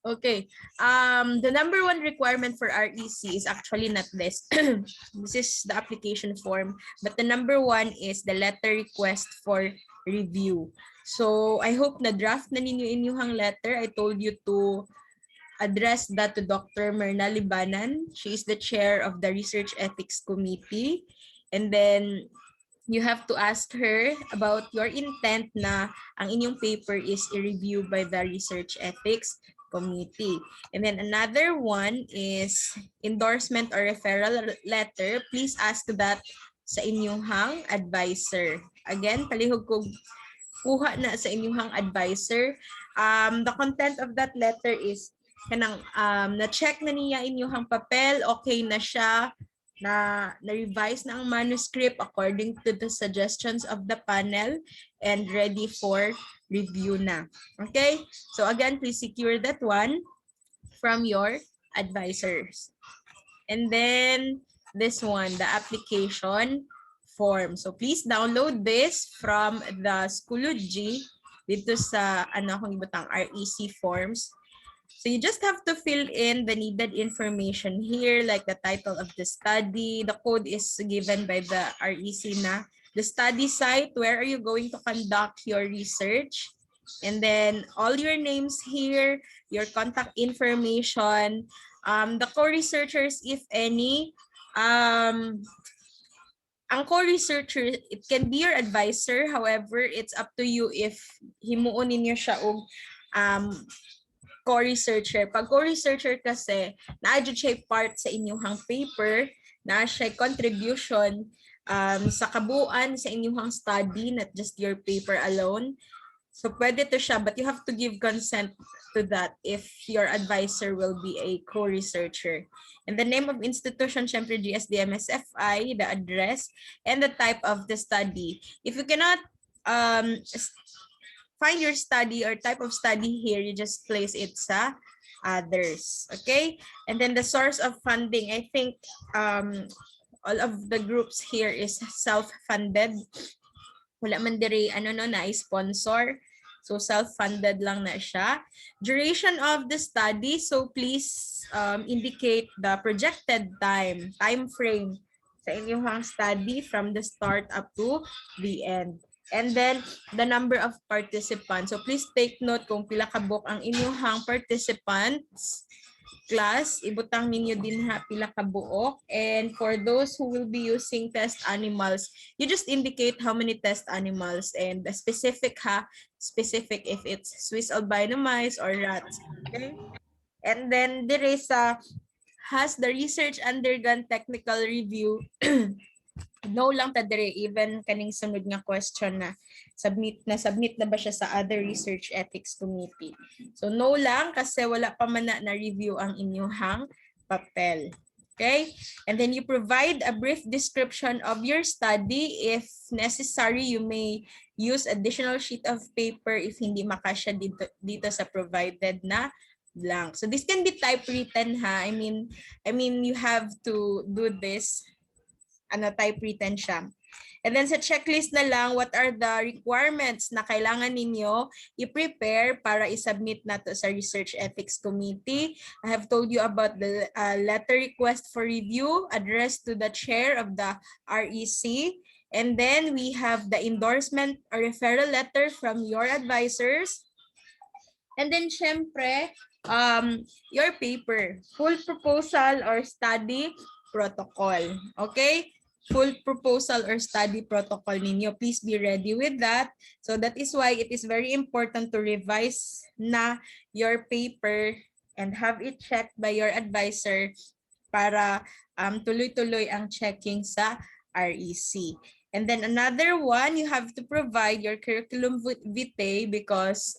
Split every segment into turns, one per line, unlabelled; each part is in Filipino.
Okay. The number one requirement for REC is actually not this. This is the application form. But the number one is the letter request for review. So I hope na draft na ninyo inyong letter. I told you to address that to Dr. Myrna Libanan. She is the chair of the Research Ethics Committee. And then you have to ask her about your intent na ang inyong paper is i-review by the Research Ethics Committee. And then another one is endorsement or referral letter. Please ask that sa inyong advisor. Again, palihog ko kuha na sa inyong advisor. The content of that letter is kanang na-check na niya inyong papel, okay na siya, na-revise na ang manuscript according to the suggestions of the panel and ready for review na. Okay? So again, please secure that one from your advisors. And then this one, the application form. So please download this from the Schoology dito sa kung ibutang REC forms. So you just have to fill in the needed information here, like the title of the study. The code is given by the REC na. The study site, where are you going to conduct your research? And then all your names here, your contact information, the co-researchers, if any. Ang co-researcher, it can be your advisor. However, it's up to you if himuon ninyo siya og co-researcher. Pag co-researcher kasi, na-adjud siya part sa inyong paper, na siya contribution sa kabuuan sa inyong study, not just your paper alone. So pwede to siya, but you have to give consent to that if your advisor will be a co-researcher. And the name of institution, syempre GSDMSFI, the address, and the type of the study. If you cannot find your study or type of study here, you just place it sa others. Okay? And then the source of funding, I think all of the groups here is self-funded. Wala man diri na-sponsor. So self-funded lang na siya. Duration of the study, so please indicate the projected time frame sa inyong study from the start up to the end. And then the number of participants. So please take note kung pila ka book ang inyong participants class, ibutang ninyo din pila ka buok. And for those who will be using test animals, you just indicate how many test animals and the specific specific if it's Swiss albino mice or rats. Okay? And then there is has the research undergone technical review? No lang ta dire, even kaning sunod nga question na submit na ba siya sa other research ethics committee. So no lang kasi wala pa man na review ang inyong papel. Okay? And then you provide a brief description of your study. If necessary, you may use additional sheet of paper if hindi makasya dito sa provided na blank. So this can be typewritten ha. I mean you have to do this typewritten siya. And then sa checklist na lang, what are the requirements na kailangan ninyo i-prepare para i-submit na to sa Research Ethics Committee. I have told you about the letter request for review addressed to the chair of the REC. And then we have the endorsement or referral letter from your advisors. And then syempre, your paper, full proposal or study protocol. Okay? Full proposal or study protocol ninyo. Please be ready with that. So that is why it is very important to revise na your paper and have it checked by your advisor para tuloy-tuloy ang checking sa REC. And then another one, you have to provide your curriculum vitae because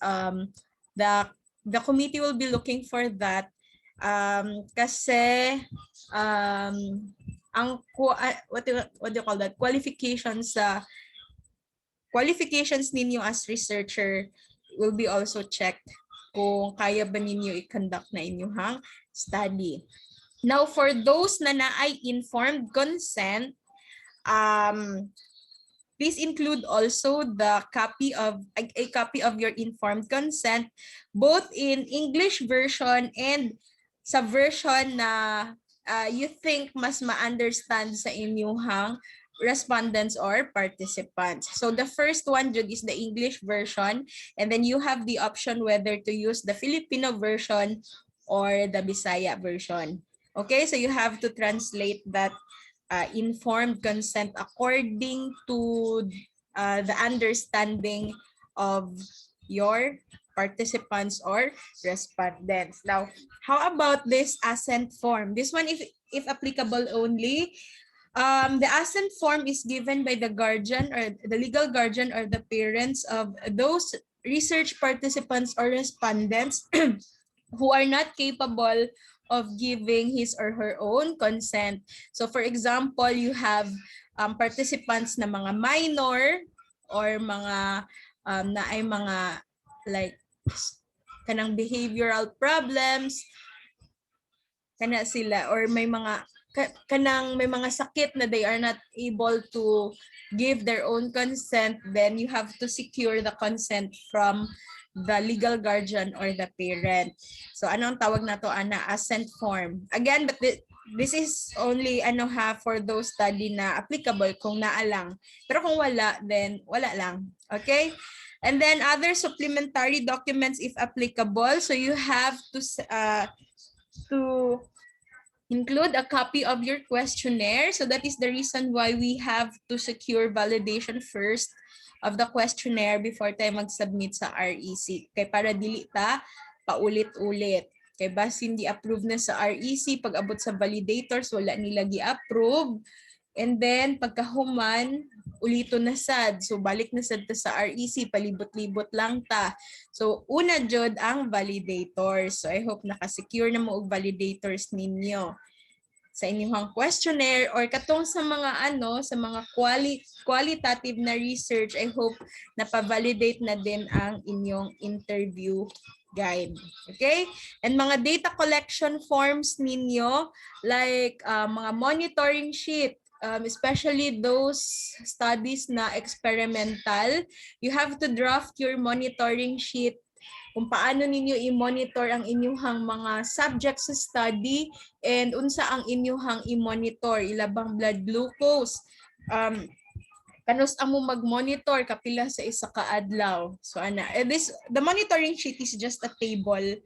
the committee will be looking for that kasi ang what do you call that, qualifications ninyo as researcher will be also checked kung kaya ba ninyo i-conduct na inyong study. Now for those na naay informed consent, Please include also the copy of a copy of your informed consent, both in English version and sa version na you think mas ma-understand sa inyong respondents or participants. So the first one, Jud, is the English version, and then you have the option whether to use the Filipino version or the Bisaya version. Okay, so you have to translate that informed consent according to the understanding of your participants or respondents. Now, how about this assent form? This one, if applicable only, the assent form is given by the guardian or the legal guardian or the parents of those research participants or respondents who are not capable of giving his or her own consent. So for example, you have participants na mga minor or mga na ay mga like kanang behavioral problems kana sila, or may mga kanang may mga sakit na they are not able to give their own consent, then you have to secure the consent from the legal guardian or the parent. So anong tawag na to, ana? Assent form. Again, but this is only for those study na applicable kung naa lang. Pero kung wala, then wala lang. Okay? And then other supplementary documents if applicable. So you have to include a copy of your questionnaire. So that is the reason why we have to secure validation first of the questionnaire before tayo mag-submit sa REC. Kaya para dili ta paulit-ulit. Kaya bas hindi approve na sa REC, pag abot sa validators, wala nila gi-approve. And then pagkahuman, ulito na sad. So balik na sad ta sa REC, palibot-libot lang ta. So una jud ang validators. So I hope nakasecure na mo og validators ninyo sa inyong questionnaire or katong sa mga sa mga qualitative na research. I hope na-validate na din ang inyong interview guide. Okay? And mga data collection forms ninyo, like mga monitoring sheet, especially those studies na experimental, you have to draft your monitoring sheet kung paano ninyo i-monitor ang inyuhang mga subjects sa study and unsa ang inyuhang i-monitor, ilabang blood glucose, kanus amo mag-monitor kapila sa isa ka adlaw. So ana, the monitoring sheet is just a table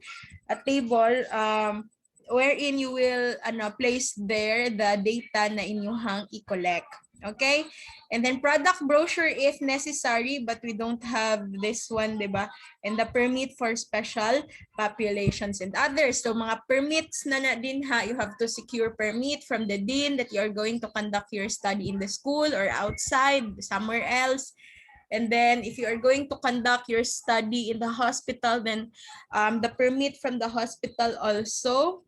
wherein you will place there the data na inyuhang i-collect. Okay? And then product brochure if necessary, but we don't have this one, diba? And the permit for special populations and others. So mga permits na din ha, you have to secure permit from the dean that you are going to conduct your study in the school or outside, somewhere else. And then if you are going to conduct your study in the hospital, then the permit from the hospital also.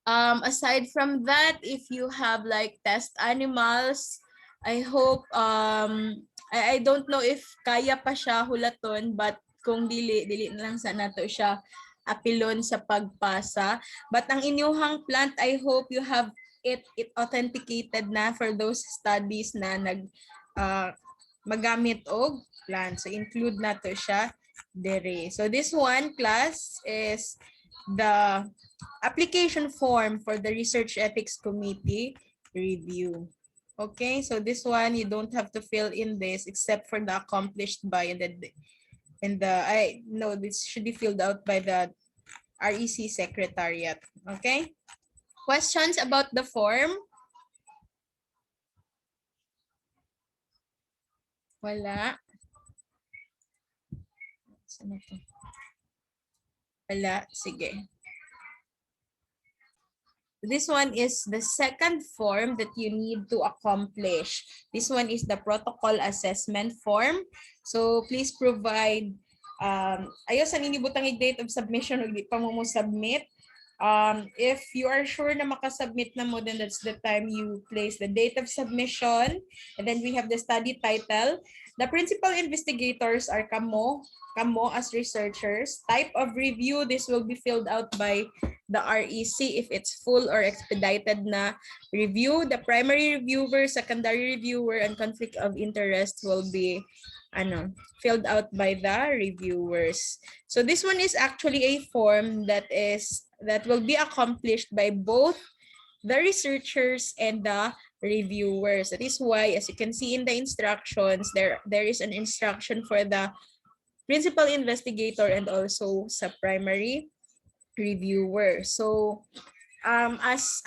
Aside from that, if you have like test animals, I hope I don't know if kaya pa siya hulaton, but kung dili na lang sana to siya apilon sa pagpasa. But ang inyuhang plant, I hope you have it authenticated na for those studies na magamit og plant. So include na to siya dere. So this one class is the application form for the Research Ethics Committee review. Okay, so this one, you don't have to fill in this except for the accomplished by this should be filled out by the REC Secretariat. Okay, questions about the form? Wala. Saan ito? Wala, sige. This one is the second form that you need to accomplish. This one is the protocol assessment form. So please provide, ayaw sa ninibutang date of submission o di pa mo submit. If you are sure na makasubmit na mo, then that's the time you place the date of submission. And then we have the study title. The principal investigators are kamo as researchers. Type of review, this will be filled out by the REC if it's full or expedited na review. The primary reviewer, secondary reviewer, and conflict of interest will be filled out by the reviewers. So this one is actually a form that will be accomplished by both the researchers and the reviewers. That is why, as you can see in the instructions, there is an instruction for the principal investigator and also sa primary reviewer. So as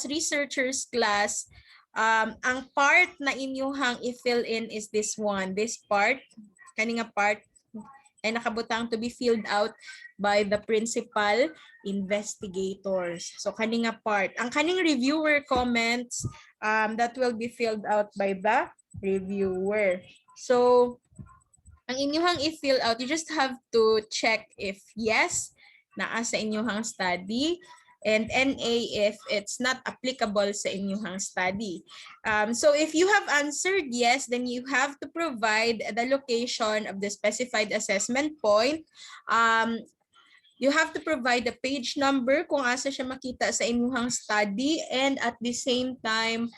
researchers class, ang part na inyuhang i-fill in is this one. This part, kaninga part ay nakabutang to be filled out by the principal investigators. So kaninga part. Ang kaning reviewer comments, that will be filled out by the reviewer. So ang inyuhang i-fill out, you just have to check if yes, naa sa inyuhang study, and NA if it's not applicable sa inyuhang study. So if you have answered yes, then you have to provide the location of the specified assessment point. You have to provide the page number kung asa siya makita sa inyuhang study, and at the same time,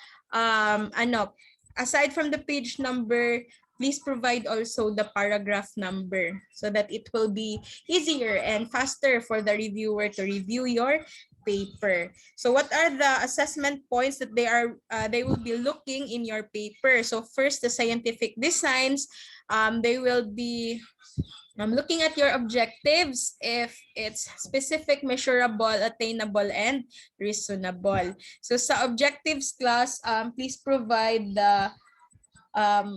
aside from the page number, please provide also the paragraph number so that it will be easier and faster for the reviewer to review your paper. So what are the assessment points that they will be looking in your paper? So first, the scientific designs. They will be looking at your objectives, if it's specific, measurable, attainable, and reasonable. So sa objectives class, please provide the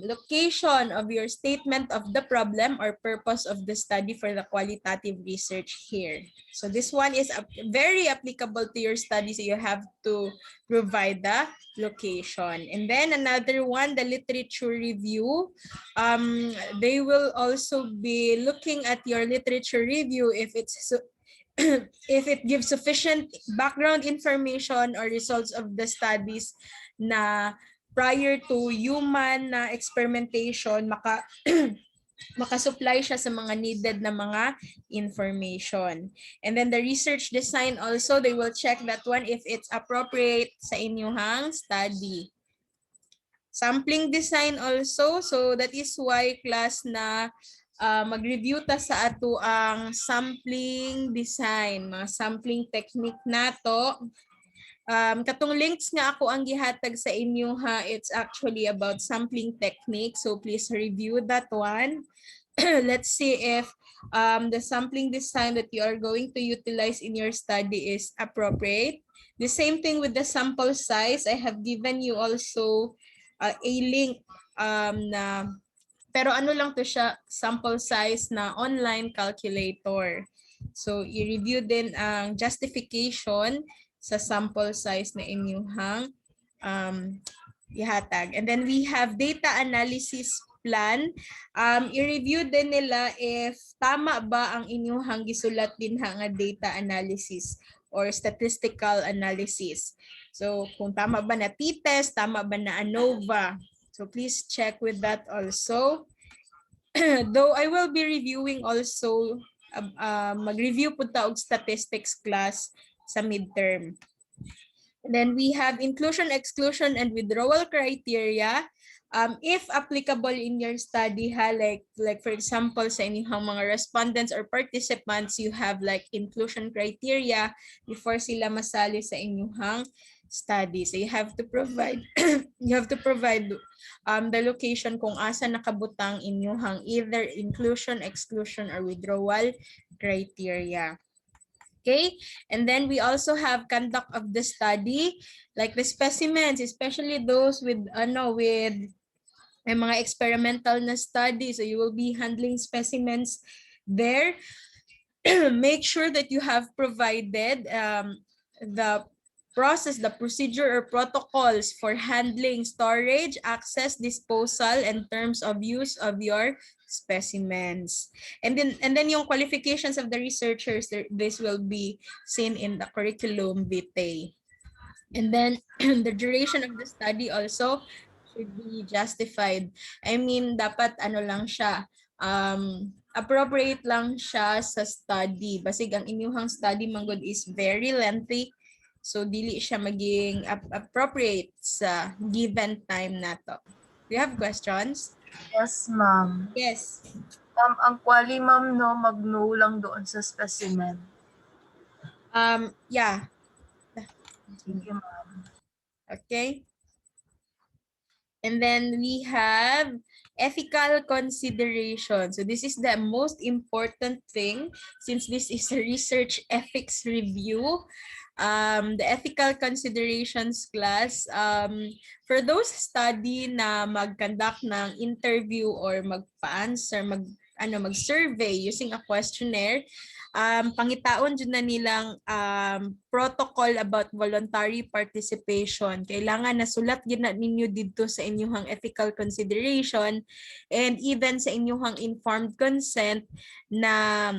location of your statement of the problem or purpose of the study for the qualitative research here. So this one is very applicable to your study, so you have to provide the location. And then another one, the literature review. They will also be looking at your literature review if if it gives sufficient background information or results of the studies na prior to human experimentation, makasupply siya sa mga needed na mga information. And then the research design also, they will check that one if it's appropriate sa inyuhang study. Sampling design also, so that is why class na mag-review ta sa ato ang sampling design, mga sampling technique nato. Katong links nga ako ang gihatag sa inyo ha, it's actually about sampling technique. So please review that one. Let's see if the sampling design that you are going to utilize in your study is appropriate. The same thing with the sample size. I have given you also a link na, pero ano lang to siya, sample size na online calculator. So i-review din ang justification sa sample size na inyuhang ihatag. And then we have data analysis plan. I-review din nila if tama ba ang inyuhang gisulat din nga data analysis or statistical analysis. So kung tama ba na t-test, tama ba na ANOVA. So please check with that also. Though I will be reviewing also, mag-review po ta og statistics class sa midterm. Then we have inclusion, exclusion, and withdrawal criteria. If applicable in your study, like for example, sa inyong mga respondents or participants, you have like inclusion criteria before sila masali sa inyong study. So you have to provide the location kung asa nakabutang inyong either inclusion, exclusion, or withdrawal criteria. Okay, and then we also have conduct of the study, like the specimens, especially those with mga experimental na study. So you will be handling specimens there. Make sure that you have provided the process, the procedure or protocols for handling, storage, access, disposal, and terms of use of your specimens. And then yung qualifications of the researchers, this will be seen in the curriculum vitae. And then the duration of the study also, should be justified. I mean, dapat ano lang siya, appropriate lang siya sa study. Basig ang inyuhang study manggod is very lengthy. So dili siya maging appropriate sa given time nato. Do you have questions?
Yes, ma'am.
Yes.
Ang quali, ma'am, no, mag-no lang doon sa specimen.
Yeah.
Thank you, ma'am.
Okay. And then we have ethical consideration. So this is the most important thing since this is a research ethics review. The ethical considerations class, for those study na mag-conduct ng interview or magpa-answer, mag-survey using a questionnaire, pangitaon dyan na nilang protocol about voluntary participation. Kailangan nasulat gina ninyo dito sa inyong ethical consideration and even sa inyong informed consent na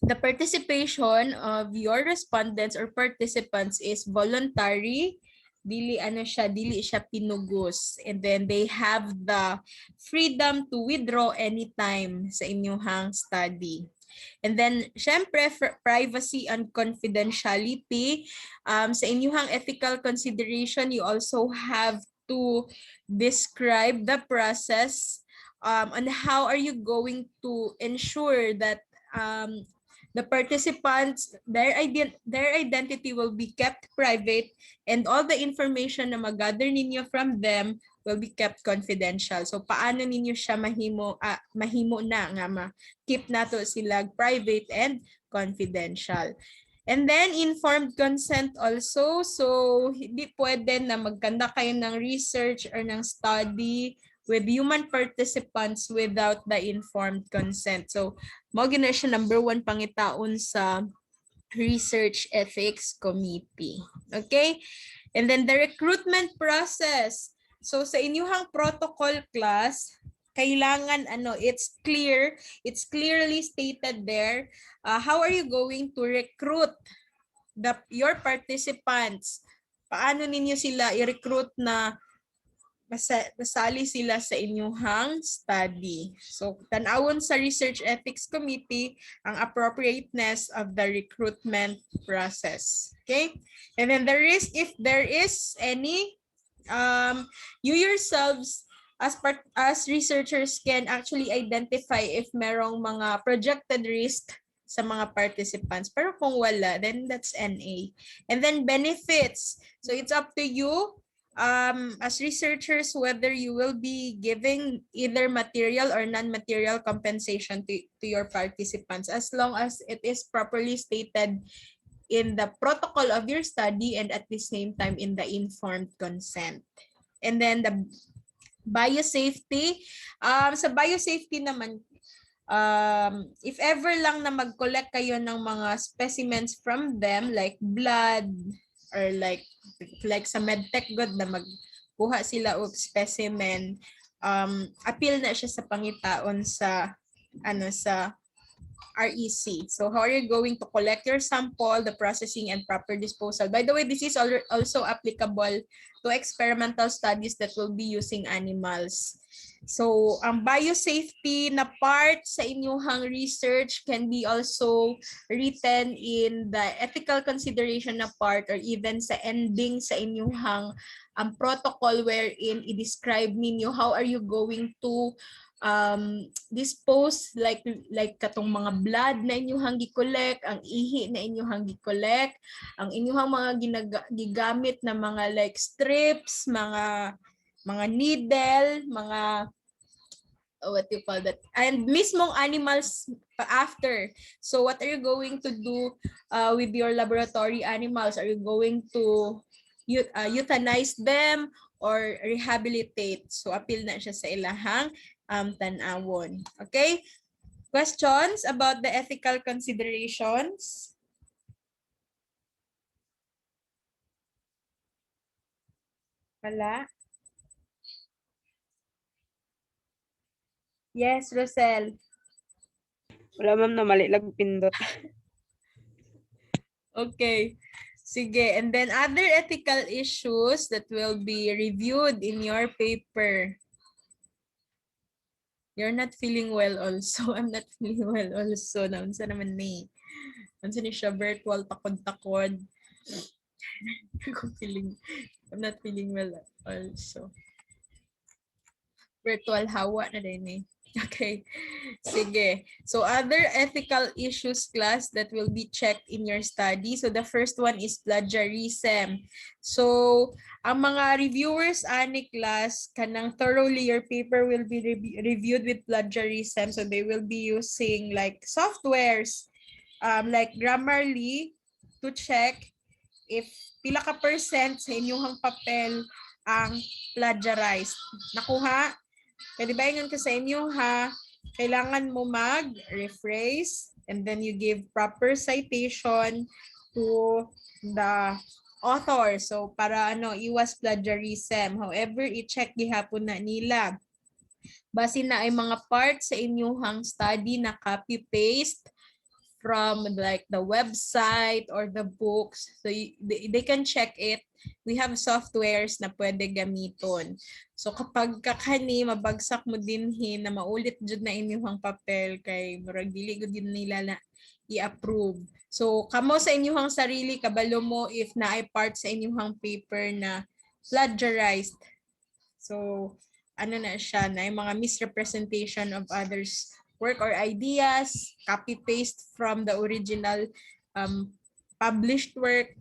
the participation of your respondents or participants is voluntary, dili siya pinugos, and then they have the freedom to withdraw anytime sa inyong study. And then, syempre, privacy and confidentiality. Sa inyong ethical consideration, you also have to describe the process on how are you going to ensure that the participants, their identity will be kept private and all the information na mag-gather ninyo from them will be kept confidential. So paano ninyo siya mahimo na nga keep nato sila private and confidential. And then informed consent also. So hindi pwede na mag-conduct kayo ng research or ng study with human participants without the informed consent. So mao gina siya number 1 pangitaon sa research ethics committee. Okay? And then the recruitment process. So sa inyong protocol class, kailangan it's clearly stated there how are you going to recruit your participants. Paano ninyo sila i-recruit na masali sila sa inyong study. So, tanawon sa Research Ethics Committee ang appropriateness of the recruitment process. Okay? And then if there is any, you yourselves as researchers can actually identify if merong mga projected risk sa mga participants. Pero kung wala, then that's NA. And then benefits. So, it's up to you as researchers whether you will be giving either material or non-material compensation to your participants as long as it is properly stated in the protocol of your study and at the same time in the informed consent. And then the biosafety, sa biosafety naman, if ever lang na mag-collect kayo ng mga specimens from them like blood or like sa medtech god na magkuha sila og specimen, appeal na siya sa pangitaon sa sa REC. So how are you going to collect your sample, the processing and proper disposal? By the way, this is also applicable to experimental studies that will be using animals. So ang biosafety na part sa inyong research can be also written in the ethical consideration na part or even sa ending sa inyong protocol wherein i-describe ninyo how are you going to dispose like katong mga blood na inyong gi-collect, ang ihi na inyong gi-collect, ang inyong mga gigamit na mga like strips, mga needle, mga what you call that, and mismong animals after. So what are you going to do with your laboratory animals? Are you going to euthanize them or rehabilitate? So appeal na siya sa ilahang tanawon. Okay? Questions about the ethical considerations? Wala? Yes, Rosel.
Wala ma'am, na mali lang pindot.
Okay. Sige, and then other ethical issues that will be reviewed in your paper. You're not feeling well also. I'm not feeling well also. Naunsa naman ni. Naunsa ni siya virtual takod-takod. I'm not feeling well also. Virtual hawa na din eh. Okay. Sige. So other ethical issues class that will be checked in your study. So the first one is plagiarism. So ang mga reviewers ani class kanang thoroughly your paper will be reviewed with plagiarism. So they will be using like softwares like Grammarly to check if pila ka percent sa inyong papel ang plagiarized. Nakuha? Pwede ba ingon ko sa inyo ha? Kailangan mo mag-rephrase and then you give proper citation to the author. So para iwas plagiarism. However, i-check gihapon na nila. Base na ay mga parts sa inyong study na copy-paste from like the website or the books. So they can check it. We have softwares na pwede gamiton. So kapag kakani mabagsak mo dinhi na maulit jud na inyong papel kay murag dili gud din nila na i-approve. So kamo sa inyong sarili kabalo mo if naay part sa inyong paper na plagiarized. So ano na siya na mga misrepresentation of others work or ideas, copy-paste from the original published work.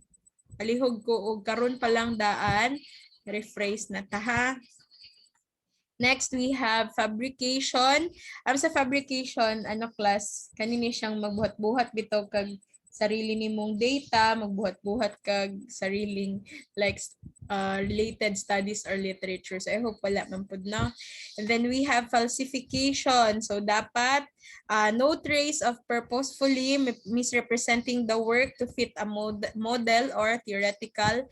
Alihog ko og karon pa lang daan, rephrase na ta ha. Next, we have fabrication. Sa fabrication, class, kanini siyang magbuhat-buhat bitaw kag sarili nimong data, magbuhat-buhat kag sariling like related studies or literature. So I hope wala man pud na. And then we have falsification. So dapat no trace of purposefully misrepresenting the work to fit a model or theoretical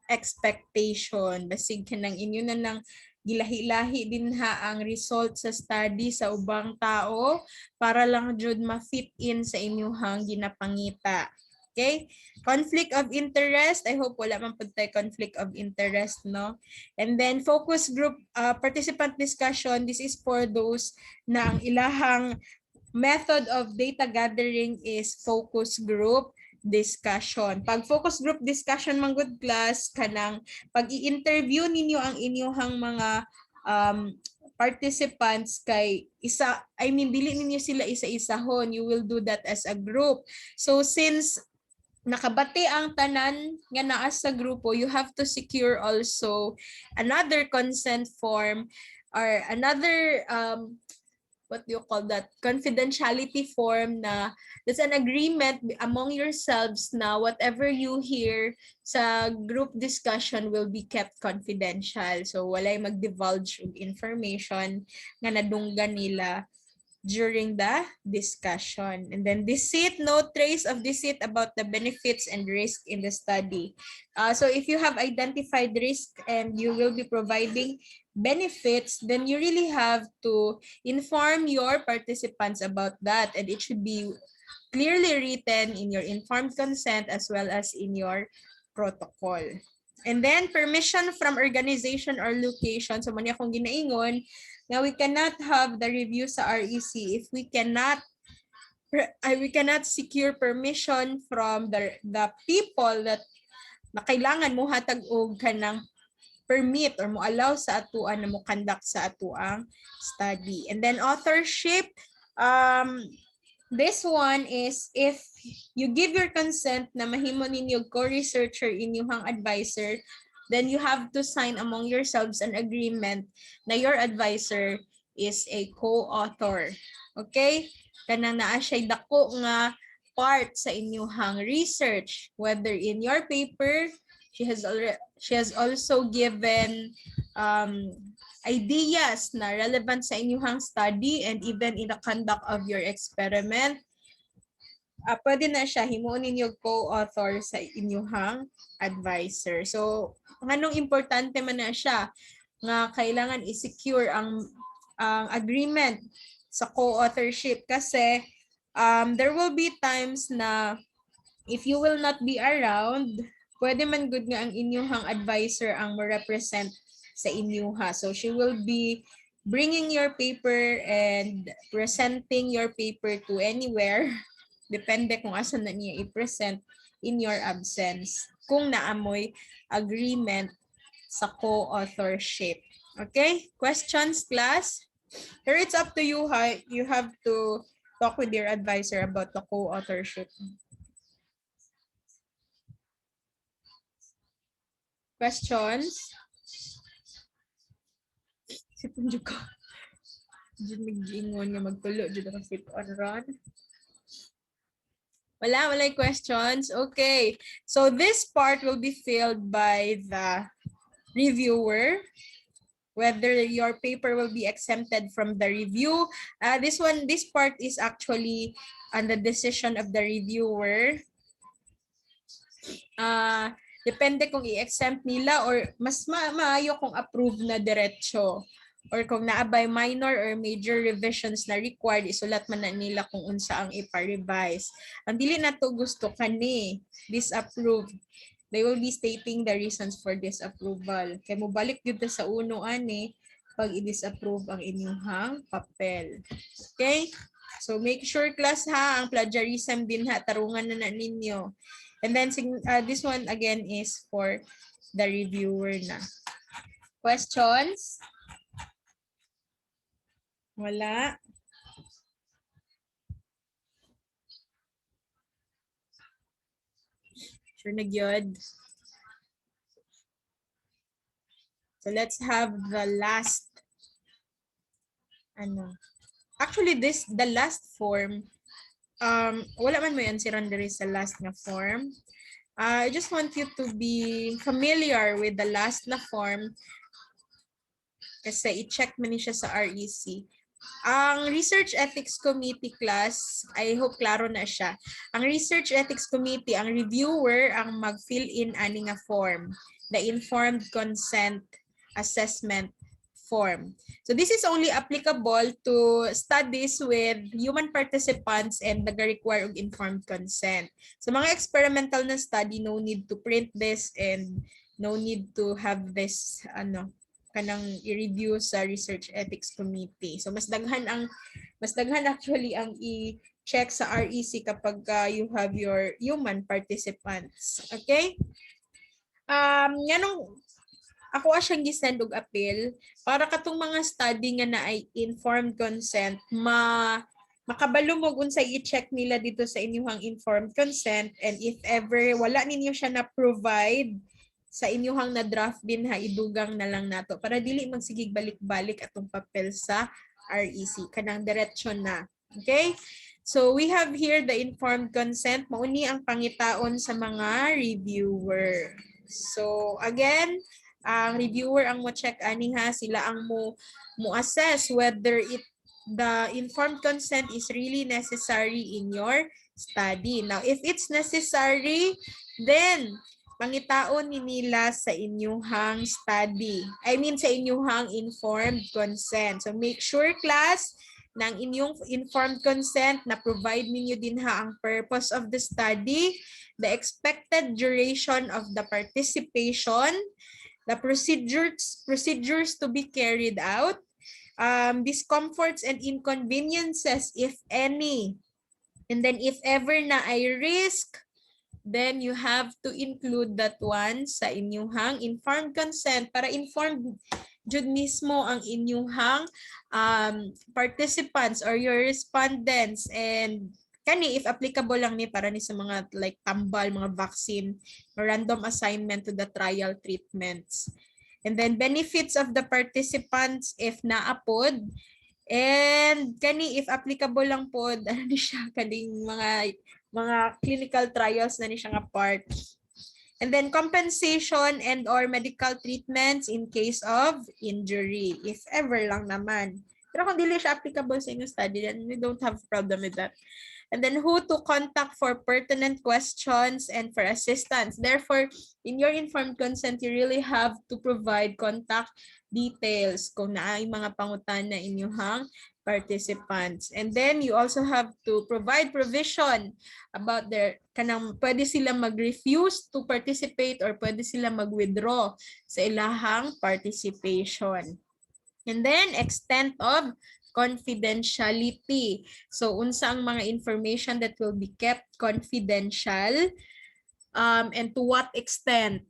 expectation. Basig kanang inyo na nang gilahi-lahi din ha ang result sa study sa ubang tao para lang jud ma-fit in sa inyong ginapangita. Okay? Conflict of interest. I hope wala man pud tay conflict of interest, no? And then focus group participant discussion. This is for those na ang ilahang method of data gathering is focus group discussion. Pag focus group discussion man good class kanang pag i-interview ninyo ang inyong mga participants kay dili ninyo sila isa-isahon, you will do that as a group. So since nakabati ang tanan nga naa sa grupo, you have to secure also another consent form or another what do you call that, confidentiality form na there's an agreement among yourselves na whatever you hear sa group discussion will be kept confidential. So walay mag-divulge of information nga nadunggan nila during the discussion. And then deceit, no trace of deceit about the benefits and risk in the study. So if you have identified risk and you will be providing benefits, then you really have to inform your participants about that, and it should be clearly written in your informed consent as well as in your protocol. And then permission from organization or location. So mani akong ginaingon, now we cannot have the review sa REC if we cannot secure permission from the people that na kailangan mo hatag og kanang permit or mo allow sa atuan na mo conduct sa atuang study. And then authorship, this one is if you give your consent na mahimo ninyo co-researcher inyong advisor, then you have to sign among yourselves an agreement na your advisor is a co-author. Okay? Kanang naa siya dako nga part sa inyong research, whether in your paper, she has also given ideas na relevant sa inyong study and even in the conduct of your experiment. Pwede na siya himuon ninyo co-author sa inyong advisor. So, nganong importante man na siya nga kailangan i-secure ang agreement sa co-authorship kasi there will be times na if you will not be around, pwede man good nga ang inyong advisor ang mo-represent sa inyuha. So she will be bringing your paper and presenting your paper to anywhere. Depende kung asan na niya i-present in your absence. Kung naamoy agreement sa co-authorship. Okay? Questions, class? Here it's up to you. You have to talk with your advisor about the co-authorship. Questions? Sipon dyan ko. Diyan mag-iingon nga magtulo. Diyan ako fit on run. Wala questions? Okay. So this part will be filled by the reviewer. Whether your paper will be exempted from the review. This part is actually on the decision of the reviewer. Depende kung i-exempt nila or mas maayo kung approve na diretso. Or kung naabay minor or major revisions na required, isulat man na nila kung unsa ang ipa-revise. Ang dili na to gusto kani, disapproved. They will be stating the reasons for disapproval. Kaya mo balik yun sa uno ani pag i-disapprove ang inyong papel. Okay? So make sure class ha, ang plagiarism din ha, tarungan na ninyo. And then this one again is for the reviewer na. Questions? Wala. Sure na gyud. So let's have the last. Actually the last form. Wala man mo yan si Randere sa last na form. I just want you to be familiar with the last na form. Kasi i-check mo ni siya sa REC. Ang Research Ethics Committee class, I hope klaro na siya. Ang Research Ethics Committee, ang reviewer ang mag-fill in ani nga form, the Informed Consent Assessment form. So this is only applicable to studies with human participants and nag-require og informed consent. So mga experimental na study, no need to print this and no need to have this kanang i-review sa Research Ethics Committee. So mas daghan actually ang i-check sa REC kapag you have your human participants. Okay? Nganong ako siyang gisend og appeal para katong mga study nga na ay informed consent makabalumog unsay i-check nila dito sa inyong informed consent, and if ever wala ninyo siya na provide sa inyong na draft din ha, idugang na lang nato para dili magsigig balik-balik atong papel sa REC kanang diretso na. Okay? So we have here the informed consent, mauni ang pangitaon sa mga reviewer. So again, ang reviewer ang mo check ani ha, sila ang mo assess whether the informed consent is really necessary in your study. Now if it's necessary, then pangitaon ni nila sa inyuhang study. I mean sa inyuhang informed consent. So make sure class ng inyong informed consent na provide ninyo din ha ang purpose of the study, the expected duration of the participation, the procedures to be carried out, discomforts and inconveniences if any, and then if ever na ay risk, then you have to include that one sa inyuhang informed consent para informed jud mismo ang inyuhang participants or your respondents, and kani if applicable lang ni para ni sa mga like tambal, mga vaccine, random assignment to the trial treatments. And then benefits of the participants if naapod, and kani if applicable lang pod ano ni siya kaning mga clinical trials na ni siya nga part. And then compensation and or medical treatments in case of injury if ever lang naman. Pero kung dili siya applicable sa inyong study, then we don't have problem with that. And then who to contact for pertinent questions and for assistance. Therefore, in your informed consent, you really have to provide contact details kung naay mga pangutan na inyong participants. And then you also have to provide provision about their kanang pwede sila mag-refuse to participate or pwede sila mag-withdraw sa ilahang participation. And then extent of confidentiality. So unsa ang mga information that will be kept confidential, and to what extent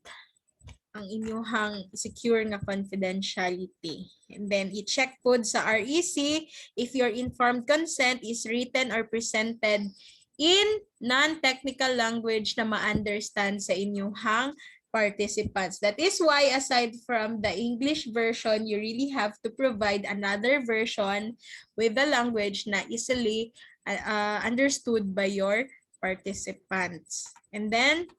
ang inyong secure nga confidentiality. And then i-check pod sa REC if your informed consent is written or presented in non-technical language na ma-understand sa inyong participants. That is why aside from the English version, you really have to provide another version with the language na easily understood by your participants. And then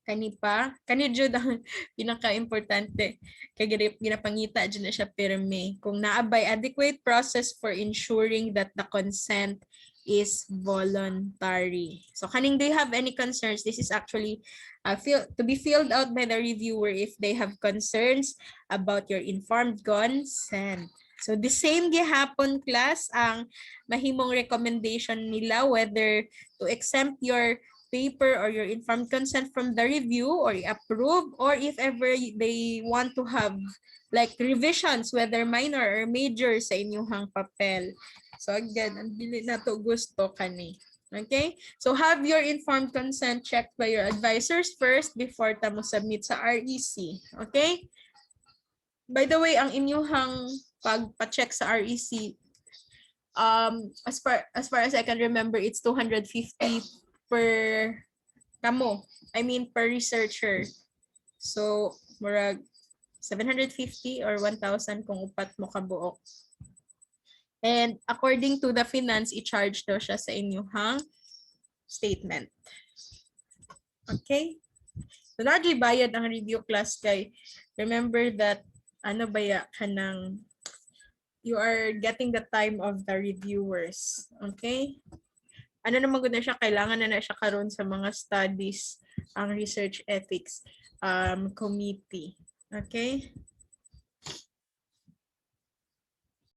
kani jud ang pinaka-importante kay ginapangita jud na siya pirmi kung naabay adequate process for ensuring that the consent is voluntary. So kaning do you have any concerns? This is actually to be filled out by the reviewer if they have concerns about your informed consent. So the same gihapon class ang mahimong recommendation nila whether to exempt your paper or your informed consent from the review or approve, or if ever they want to have like revisions whether minor or major sa inyong papel. So again, ang dili na to gusto kani. Okay? So have your informed consent checked by your advisors first before ta mo submit sa REC. Okay? By the way, ang inyong pagpa-check sa REC, as far as I can remember, it's 250 per kamo. I mean per researcher. So murag 750 or 1,000 kung upat mo kabuok. And according to the finance, i-charge daw siya sa inyong statement. Okay? So na bayad ang review class kay remember that ano baya kanang you are getting the time of the reviewers. Okay? Ano naman gud na siya, kailangan na siya karon sa mga studies ang research ethics committee. Okay?